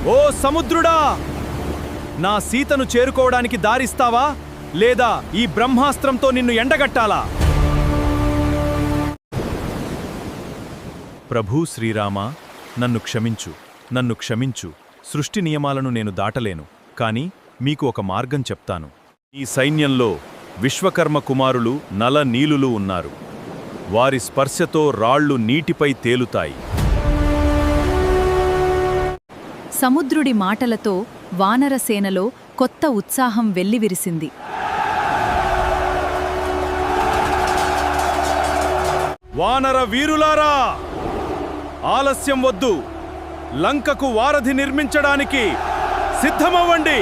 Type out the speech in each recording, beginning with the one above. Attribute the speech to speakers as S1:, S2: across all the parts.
S1: ఓ సముద్రుడా, నా సీతను చేరుకోవడానికి దారిస్తావా లేదా ఈ బ్రహ్మాస్త్రంతో నిన్ను ఎండగట్టాలా? ప్రభూ శ్రీరామా, నన్ను క్షమించు, నన్ను క్షమించు. సృష్టి నియమాలను నేను దాటలేను, కాని మీకు ఒక మార్గం చెప్తాను. ఈ సైన్యంలో విశ్వకర్మ కుమారులు నల నీలులు ఉన్నారు. వారి స్పర్శతో రాళ్ళు నీటిపై తేలుతాయి.
S2: సముద్రుడి మాటలతో వానరసేనలో కొత్త ఉత్సాహం వెల్లివిరిసింది.
S1: వానర వీరులారా, ఆలస్యం వద్దు. లంకకు వారధి నిర్మించడానికి సిద్ధమవ్వండి.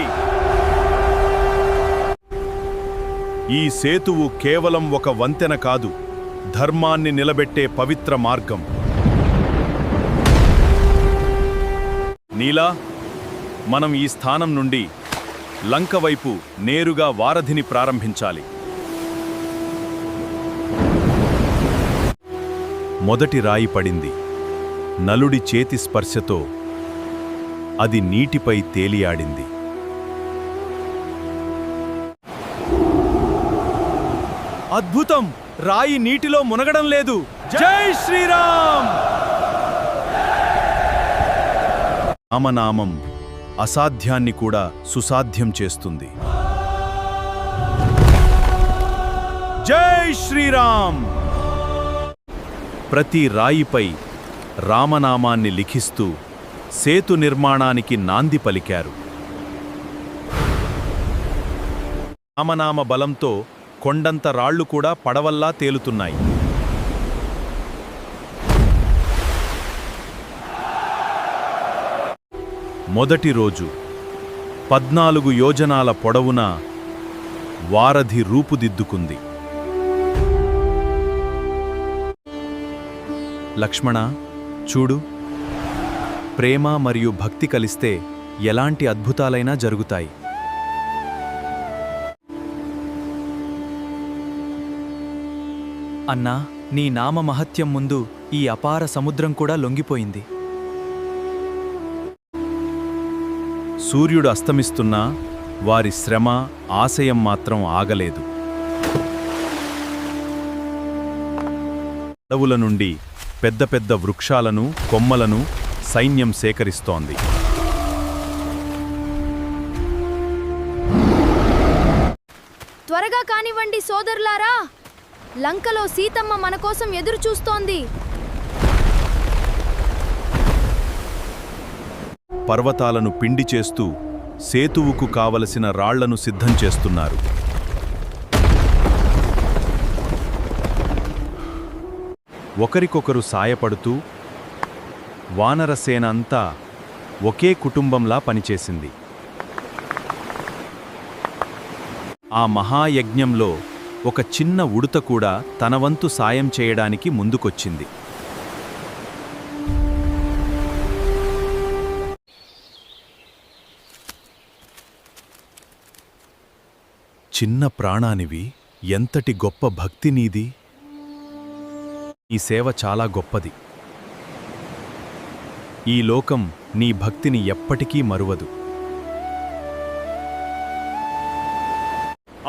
S1: ఈ సేతువు కేవలం ఒక వంతెన కాదు, ధర్మాన్ని నిలబెట్టే పవిత్ర మార్గం. నీలా, మనం ఈ స్థానం నుండి లంక వైపు నేరుగా వారధిని ప్రారంభించాలి. మొదటి రాయి పడింది. నలుడి చేతి స్పర్శతో అది నీటిపై తేలియాడింది. అద్భుతం! రాయి నీటిలో మునగడం లేదు. జై శ్రీరామ్! రామనామం అసాధ్యాన్ని కూడా సుసాధ్యం చేస్తుంది. జై శ్రీరామ్! ప్రతి రాయిపై రామనామాన్ని లిఖిస్తూ సేతు నిర్మాణానికి నాంది పలికారు. రామనామ బలంతో కొండంత రాళ్లు కూడా పడవల్లా తేలుతున్నాయి. మొదటి రోజు 14 యోజనాల పొడవున వారధి రూపుదిద్దుకుంది. లక్ష్మణ, చూడు, ప్రేమ మరియు భక్తి కలిస్తే ఎలాంటి అద్భుతాలైనా జరుగుతాయి.
S3: అన్నా, నీ నామ మహత్యం ముందు ఈ అపార సముద్రం కూడా లొంగిపోయింది.
S1: సూర్యుడు అస్తమిస్తున్నా వారి శ్రమ, ఆశయం మాత్రం ఆగలేదు. అడవుల నుండి పెద్ద పెద్ద వృక్షాలను, కొమ్మలను సైన్యం సేకరిస్తోంది.
S4: త్వరగా కానివ్వండి సోదరులారా, లంకలో సీతమ్మ మన కోసం ఎదురు చూస్తోంది.
S1: పర్వతాలను పిండి చేస్తూ సేతువుకు కావలసిన రాళ్లను సిద్ధం చేస్తున్నారు. ఒకరికొకరు సాయపడుతూ వానరసేన అంతా ఒకే కుటుంబంలా పనిచేసింది. ఆ మహాయజ్ఞంలో ఒక చిన్న ఉడుత కూడా తన వంతు సాయం చేయడానికి ముందుకొచ్చింది. చిన్న ప్రాణానివి, ఎంతటి గొప్ప భక్తి నీది! ఈ సేవ చాలా గొప్పది. ఈ లోకం నీ భక్తిని ఎప్పటికీ మరువదు.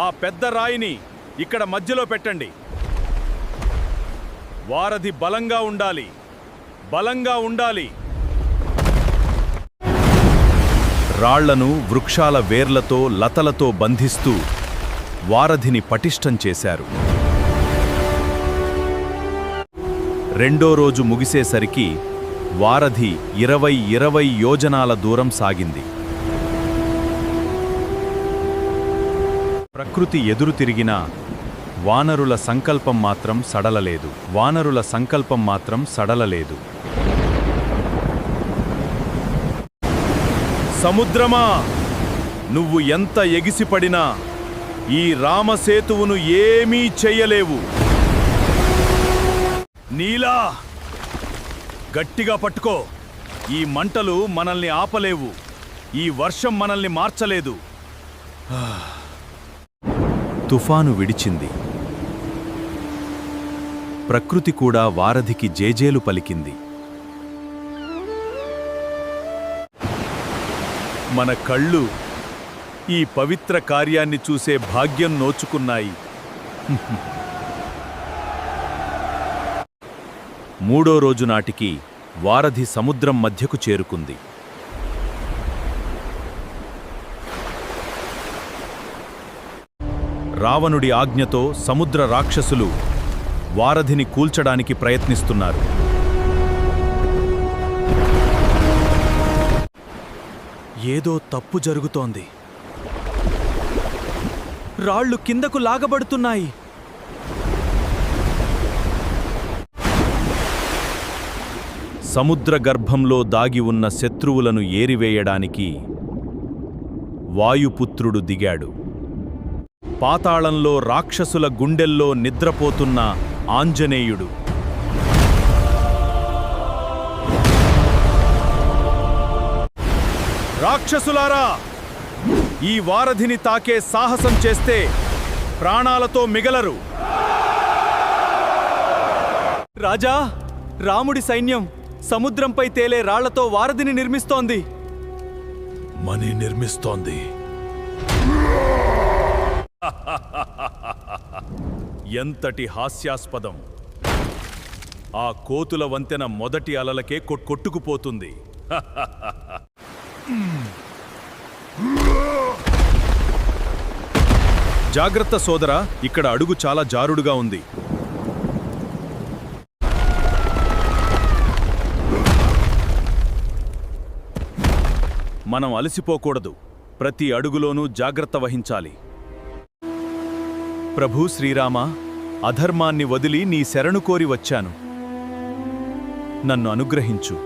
S1: ఆ పెద్ద రాయిని ఇక్కడ మధ్యలో పెట్టండి. వారధి బలంగా ఉండాలి, బలంగా ఉండాలి. రాళ్లను వృక్షాల వేర్లతో, లతలతో బంధిస్తూ వారధిని పటిష్టం చేశారు. రెండో రోజు ముగిసేసరికి వారధి 20 యోజనాల దూరం సాగింది. ప్రకృతి ఎదురు తిరిగినా వానరుల సంకల్పం మాత్రం సడలలేదు. వానరుల సంకల్పం మాత్రం సడలలేదు. సముద్రమా, నువ్వు ఎంత ఎగిసిపడినా ఈ రామసేతువును ఏమీ చెయ్యలేవు. నీలా, గట్టిగా పట్టుకో. ఈ మంటలు మనల్ని ఆపలేవు. ఈ వర్షం మనల్ని మార్చలేదు. తుఫాను విడిచింది. ప్రకృతి కూడా వారధికి జేజేలు పలికింది. మన కళ్ళు ఈ పవిత్ర కార్యాన్ని చూసే భాగ్యం నోచుకున్నాయి. మూడో రోజు నాటికి వారధి సముద్రం మధ్యకు చేరుకుంది. రావణుడి ఆజ్ఞతో సముద్ర రాక్షసులు వారధిని కూల్చడానికి ప్రయత్నిస్తున్నారు.
S3: ఏదో తప్పు జరుగుతోంది. రాళ్ళు కిందకు లాగబడుతున్నాయి.
S1: సముద్ర గర్భంలో దాగి ఉన్న శత్రువులను ఏరివేయడానికి వాయుపుత్రుడు దిగాడు. పాతాళంలో రాక్షసుల గుండెల్లో నిద్రపోతున్న ఆంజనేయుడు. రాక్షసులారా, ఈ వారధిని తాకే సాహసం చేస్తే ప్రాణాలతో మిగలరు.
S3: రాజా, రాముడి సైన్యం సముద్రంపై తేలే రాళ్లతో వారధిని నిర్మిస్తోంది.
S1: మని నిర్మిస్తోంది. ఎంతటి హాస్యాస్పదం! ఆ కోతుల వంతెన మొదటి అలలకే కొట్టుకుపోతుంది. జాగ్రత్త సోదరా, ఇక్కడ అడుగు చాలా జారుడుగా ఉంది. మనం అలసిపోకూడదు. ప్రతి అడుగులోనూ జాగ్రత్త వహించాలి. ప్రభూ శ్రీరామ, అధర్మాన్ని వదిలి నీ శరణు కోరి వచ్చాను. నన్ను అనుగ్రహించు.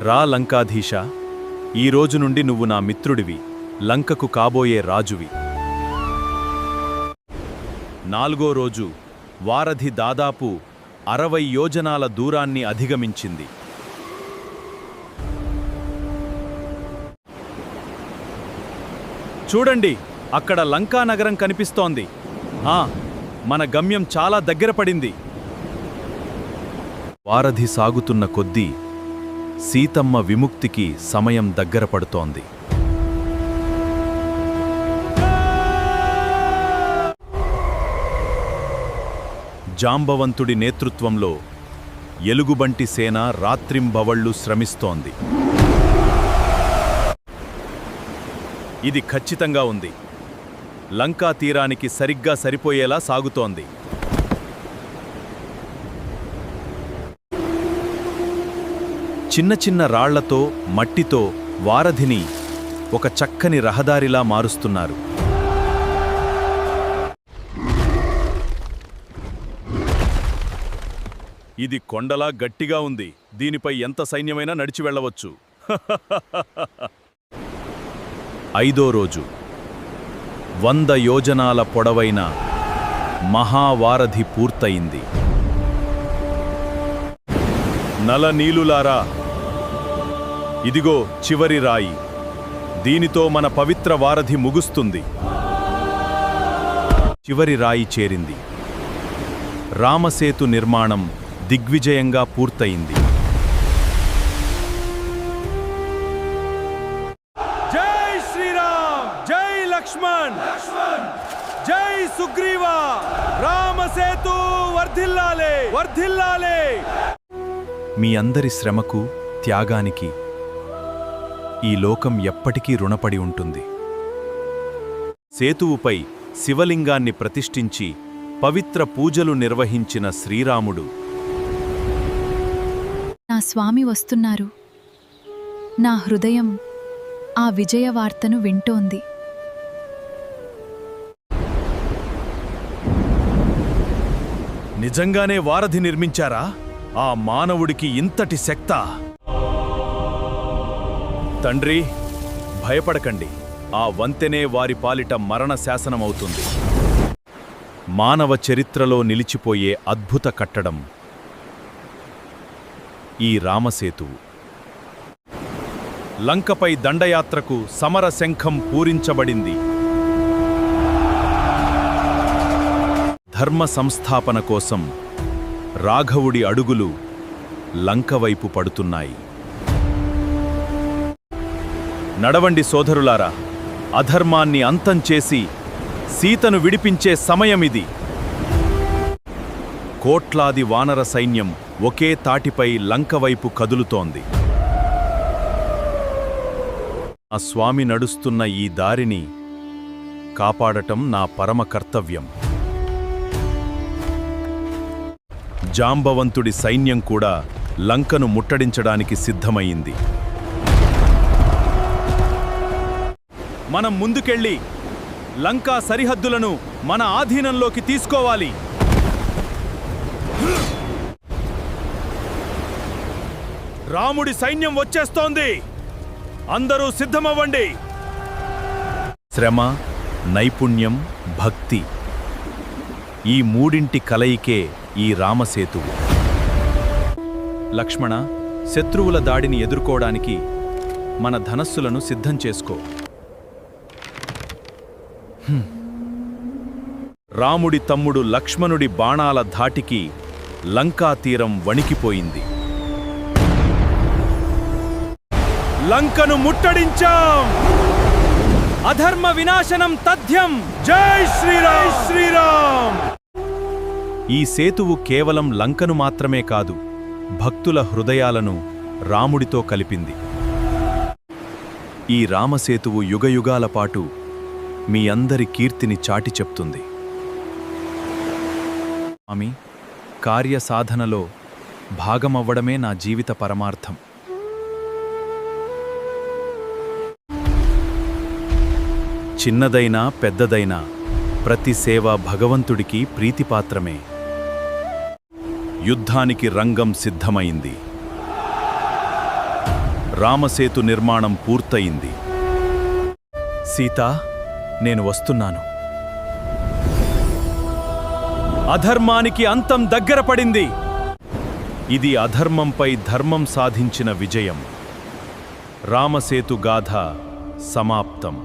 S1: రా లంకాధీశ, ఈ రోజు నుండి నువ్వు నా మిత్రుడివి, లంకకు కాబోయే రాజువి. 4వ రోజు వారధి దాదాపు 60 యోజనాల దూరాన్ని అధిగమించింది. చూడండి, అక్కడ లంకా నగరం కనిపిస్తోంది. మన గమ్యం చాలా దగ్గర పడింది. వారధి సాగుతున్న కొద్దీ సీతమ్మ విముక్తికి సమయం దగ్గర పడుతోంది. జాంబవంతుడి నేతృత్వంలో ఎలుగుబంటి సేన రాత్రింబవళ్లు శ్రమిస్తోంది. ఇది ఖచ్చితంగా ఉంది. లంకా తీరానికి సరిగ్గా సరిపోయేలా సాగుతోంది. చిన్న చిన్న రాళ్లతో, మట్టితో వారధిని ఒక చక్కని రహదారిలా మారుస్తున్నారు. ఇది కొండలా గట్టిగా ఉంది. దీనిపై ఎంత సైన్యమైనా నడిచి వెళ్ళవచ్చు. 5వ రోజు 100 యోజనాల పొడవైన మహావారధి పూర్తయింది. నలనీలులారా, ఇదిగో చివరి రాయి. దీనితో మన పవిత్ర వారధి ముగుస్తుంది. చివరి రాయి చేరింది. రామసేతు నిర్మాణం దిగ్విజయంగా పూర్తయింది. జై శ్రీరామ్, జై లక్ష్మణ్, జై సుగ్రీవ! రామసేతు వర్ధిల్లాలే, వర్ధిల్లాలే! మీ అందరి శ్రమకు, త్యాగానికి ఈ లోకం ఎప్పటికీ రుణపడి ఉంటుంది. సేతువుపై శివలింగాన్ని ప్రతిష్ఠించి పవిత్ర పూజలు నిర్వహించిన శ్రీరాముడు,
S2: నా స్వామి వస్తున్నారు. నా హృదయం ఆ విజయవార్తను వింటోంది.
S1: నిజంగానే వారధి నిర్మించారా? ఆ మానవుడికి ఇంతటి శక్తా? తండ్రి, భయపడకండి. ఆ వంతెనే వారి పాలిట మరణ శాసనమవుతుంది. మానవ చరిత్రలో నిలిచిపోయే అద్భుత కట్టడం ఈ రామసేతువు. లంకపై దండయాత్రకు సమర శంఖం పూరించబడింది. ధర్మ సంస్థాపన కోసం రాఘవుడి అడుగులు లంక వైపు పడుతున్నాయి. నడవండి సోదరులారా, అధర్మాన్ని అంతం చేసి సీతను విడిపించే సమయమిది. కోట్లాది వానర సైన్యం ఒకే తాటిపై లంక వైపు కదులుతోంది. ఆ స్వామి నడుస్తున్న ఈ దారిని కాపాడటం నా పరమ కర్తవ్యం. జాంబవంతుడి సైన్యం కూడా లంకను ముట్టడించడానికి సిద్ధమయ్యింది. మనం ముందుకెళ్ళి లంకా సరిహద్దులను మన ఆధీనంలోకి తీసుకోవాలి. రాముడి సైన్యం వచ్చేస్తోంది. అందరూ సిద్ధమవ్వండి. శ్రమ, నైపుణ్యం, భక్తి ఈ మూడింటి కలయికే ఈ రామసేతువు. లక్ష్మణ, శత్రువుల దాడిని ఎదుర్కోవడానికి మన ధనస్సులను సిద్ధం చేసుకో. రాముడి తమ్ముడు లక్ష్మణుడి బాణాల ధాటికి లంకా తీరం వణికిపోయింది. లంకను ముట్టడించాం. అధర్మ వినాశనం తథ్యం. జై శ్రీరామ్! శ్రీరామ్! ఈ సేతువు కేవలం లంకను మాత్రమే కాదు, భక్తుల హృదయాలను రాముడితో కలిపింది. ఈ రామసేతువు యుగయుగాల పాటు మీ అందరి కీర్తిని చాటి చెప్తుంది. స్వామి, కార్యసాధనలో భాగమవ్వడమే నా జీవిత పరమార్థం. చిన్నదైనా పెద్దదైనా ప్రతి సేవ భగవంతుడికి ప్రీతిపాత్రమే. యుద్ధానికి రంగం సిద్ధమైంది. రామసేతు నిర్మాణం పూర్తయింది. సీతా, నేను వస్తున్నాను. అధర్మానికి అంతం దగ్గర పడింది. ఇది అధర్మంపై ధర్మం సాధించిన విజయం. రామసేతు గాథ సమాప్తం.